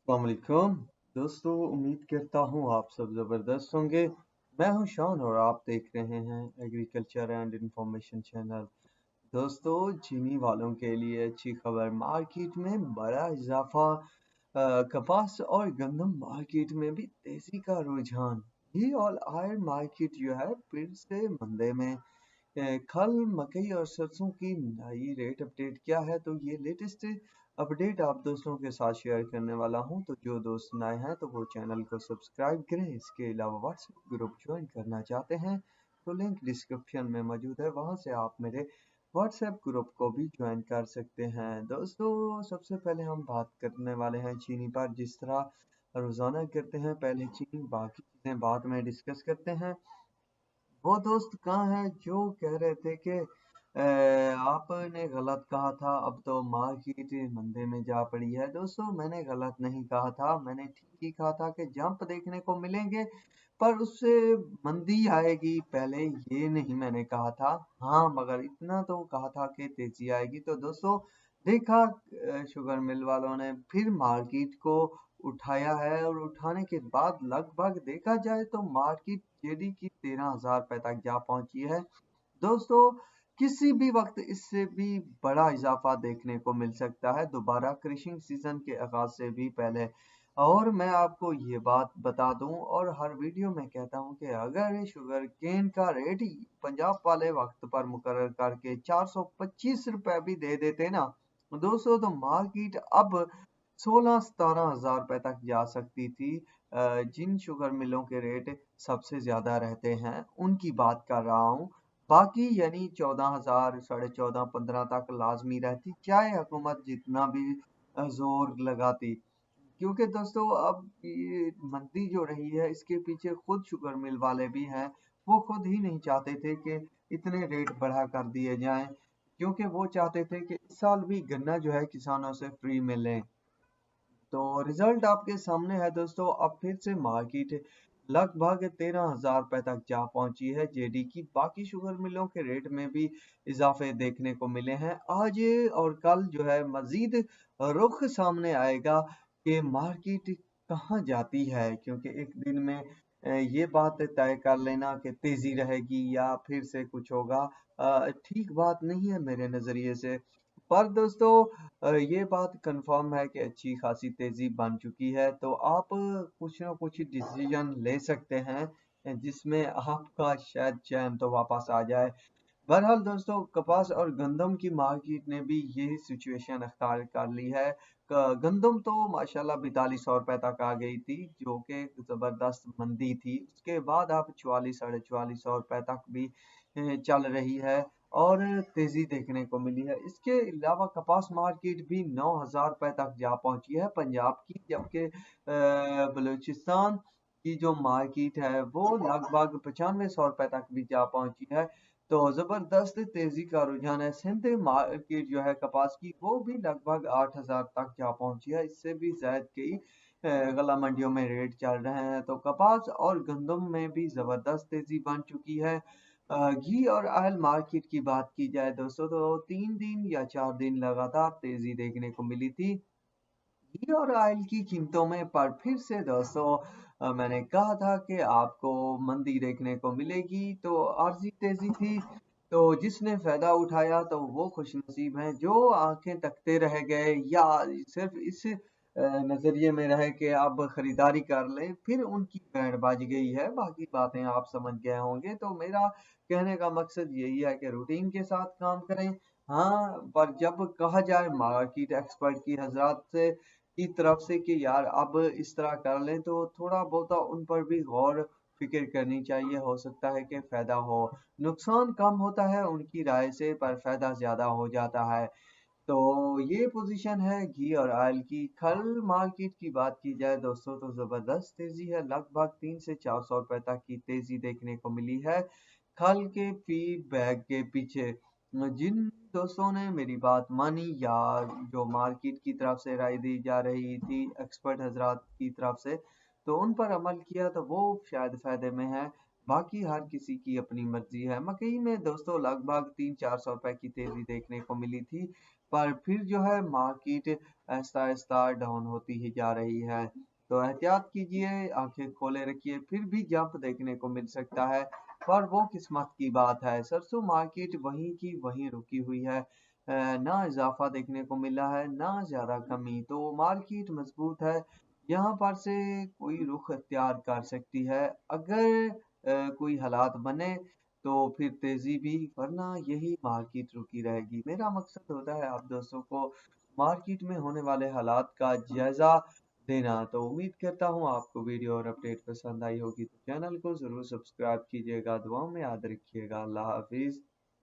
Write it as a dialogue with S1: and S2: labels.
S1: वालेकुम दोस्तों, उम्मीद करता हूँ आप सब ज़बरदस्त होंगे। मैं हूँ शान और आप देख रहे हैं एग्रीकल्चर एंड इंफॉर्मेशन चैनल। दोस्तों, चीनी वालों के लिए अच्छी खबर, मार्केट में बड़ा इजाफा। कपास और गंदम मार्केट में भी तेजी का रुझान। घी और आयल मार्केट जो है फिर से मंदे में। खल, मकई और सरसों की नई रेट अपडेट क्या है, तो ये लेटेस्ट अपडेट आप दोस्तों के साथ शेयर करने वाला हूं। तो जो दोस्त नए हैं तो वो चैनल को सब्सक्राइब करें। इसके अलावा व्हाट्सएप ग्रुप ज्वाइन करना चाहते हैं तो लिंक डिस्क्रिप्शन में मौजूद है, वहां से आप मेरे व्हाट्सएप ग्रुप को भी ज्वाइन कर सकते हैं। दोस्तों, सबसे पहले हम बात करने वाले हैं चीनी पर। जिस तरह रोजाना करते हैं, पहले चीनी, बाकी चीजें बाद में डिस्कस करते हैं। वो दोस्त कहाँ है जो कह रहे थे कि आपने गलत कहा था, अब तो मार्केट मंदे में जा पड़ी है। दोस्तों, मैंने गलत नहीं कहा था, मैंने ठीक ही कहा था कि जंप देखने को मिलेंगे, पर उससे मंदी आएगी, पहले ये नहीं मैंने कहा था। हाँ, मगर इतना तो कहा था कि तेजी आएगी। तो दोस्तों, देखा शुगर मिल वालों ने फिर मार्केट को उठाया है, और उठाने के बाद लगभग देखा जाए तो मार्केट जेडी की 13,000 रुपए तक जा पहुंची है। दोस्तों, किसी भी वक्त इससे भी बड़ा इजाफा देखने को मिल सकता है, दोबारा क्रशिंग सीजन के आगाज से भी पहले। और मैं आपको ये बात बता दूं, और हर वीडियो में कहता हूं कि अगर शुगर केन का रेट ही पंजाब वाले वक्त पर मुकर्रर करके 425 रुपए भी दे देते ना दोस्तों, तो मार्केट अब 16-17 हजार रुपए तक जा सकती थी। जिन शुगर मिलों के रेट सबसे ज्यादा रहते हैं उनकी बात कर रहा हूँ। बाकी यानी 14,000, 14.5, 15 तक लाजमी रहती, चाहे हुकूमत जितना भी जोर लगाती। क्योंकि दोस्तों, अब ये मंदी जो रही है इसके पीछे खुद शुगर मिल वाले भी हैं। वो खुद ही नहीं चाहते थे कि इतने रेट बढ़ा कर दिए जाएं, क्योंकि वो चाहते थे कि इस साल भी गन्ना जो है किसानों से फ्री मिले। तो रिजल्ट आपके सामने है दोस्तों, अब फिर से मार्केट लगभग 13,000 रुपए तक जा पहुंची है जेडी की। बाकी शुगर मिलों के रेट में भी इजाफे देखने को मिले हैं। आज और कल जो है मजीद रुख सामने आएगा कि मार्केट कहाँ जाती है, क्योंकि एक दिन में ये बात तय कर लेना कि तेजी रहेगी या फिर से कुछ होगा, ठीक बात नहीं है मेरे नजरिए से। पर दोस्तों, ये बात कंफर्म है कि अच्छी खासी तेजी बन चुकी है, तो आप कुछ ना कुछ डिसीजन ले सकते हैं जिसमें आपका शायद चैन तो वापस आ जाए। बहरहाल दोस्तों, कपास और गंदम की मार्केट ने भी यही सिचुएशन अख्तियार कर ली है। गंदम तो माशाल्लाह 4200 रुपए तक आ गई थी, जो कि जबरदस्त मंदी थी। उसके बाद अब 4400-4400 रुपए तक भी चल रही है, और तेजी देखने को मिली है। इसके अलावा कपास मार्केट भी 9,000 रुपए तक जा पहुंची है पंजाब की, जबकि बलूचिस्तान की जो मार्केट है वो लगभग 9500 रुपए तक भी जा पहुंची है। तो जबरदस्त तेजी का रुझान है। सिंध मार्केट जो है कपास की, वो भी लगभग 8,000 तक जा पहुंची है। इससे भी ज्यादा कई गला मंडियों में रेट चल रहे हैं। तो कपास और गंदम में भी जबरदस्त तेजी बन चुकी है। घी और ऑयल मार्केट की बात की जाए दोस्तों, तो 3 दिन या 4 दिन लगातार तेजी देखने को मिली थी घी और ऑयल की कीमतों में। पर फिर से दोस्तों, मैंने कहा था कि आपको मंदी देखने को मिलेगी, तो आर्जी तेजी थी। तो जिसने फायदा उठाया तो वो खुशनसीब हैं, जो आंखें तकते रह गए या सिर्फ इस नजरिए में रहे कि अब खरीदारी कर ले, फिर उनकी बैंड बज गई है। बाकी बातें आप समझ गए होंगे। तो मेरा कहने का मकसद यही है कि रूटीन के साथ काम करें। हाँ, पर जब कहा जाए मार्केट एक्सपर्ट की हजरात से की तरफ से कि यार अब इस तरह कर लें, तो थोड़ा बहुत उन पर भी गौर फिक्र करनी चाहिए। हो सकता है कि फायदा हो, नुकसान कम होता है उनकी राय से, पर फायदा ज्यादा हो जाता है। तो ये पोजीशन है घी और ऑयल की। खल मार्केट की बात की जाए दोस्तों, तो जबरदस्त तेजी है, लगभग 300 से 400 रुपए तक की तेजी देखने को मिली है खल के फीडबैक के पीछे। जिन दोस्तों ने मेरी बात मानी, या जो मार्केट की तरफ से राय दी जा रही थी एक्सपर्ट हजरात की तरफ से, तो उन पर अमल किया, तो वो शायद फायदे में है। बाकी हर किसी की अपनी मर्जी है। मकई में दोस्तों लगभग 300-400 रुपए की तेजी देखने को मिली थी। पर फिर जो है मार्केट ऐसा ऐसा डाउन होती ही जा रही है। तो एहतियात कीजिए, आंखें खोले रखिए, फिर भी जंप देखने को मिल सकता है, पर वो किस्मत की बात है। सरसों मार्केट वहीं की वहीं रुकी हुई है, ना इजाफा देखने को मिला है ना ज्यादा कमी। तो मार्केट मजबूत है, यहाँ पर से कोई रुख अख्तियार कर सकती है। अगर कोई हालात बने तो फिर तेजी भी, वरना यही मार्केट रुकी रहेगी। मेरा मकसद होता है आप दोस्तों को मार्केट में होने वाले हालात का जायजा देना। तो उम्मीद करता हूँ आपको वीडियो और अपडेट पसंद आई होगी, तो चैनल को जरूर सब्सक्राइब कीजिएगा। दुआओं में याद रखिएगा। अल्लाह हाफिज।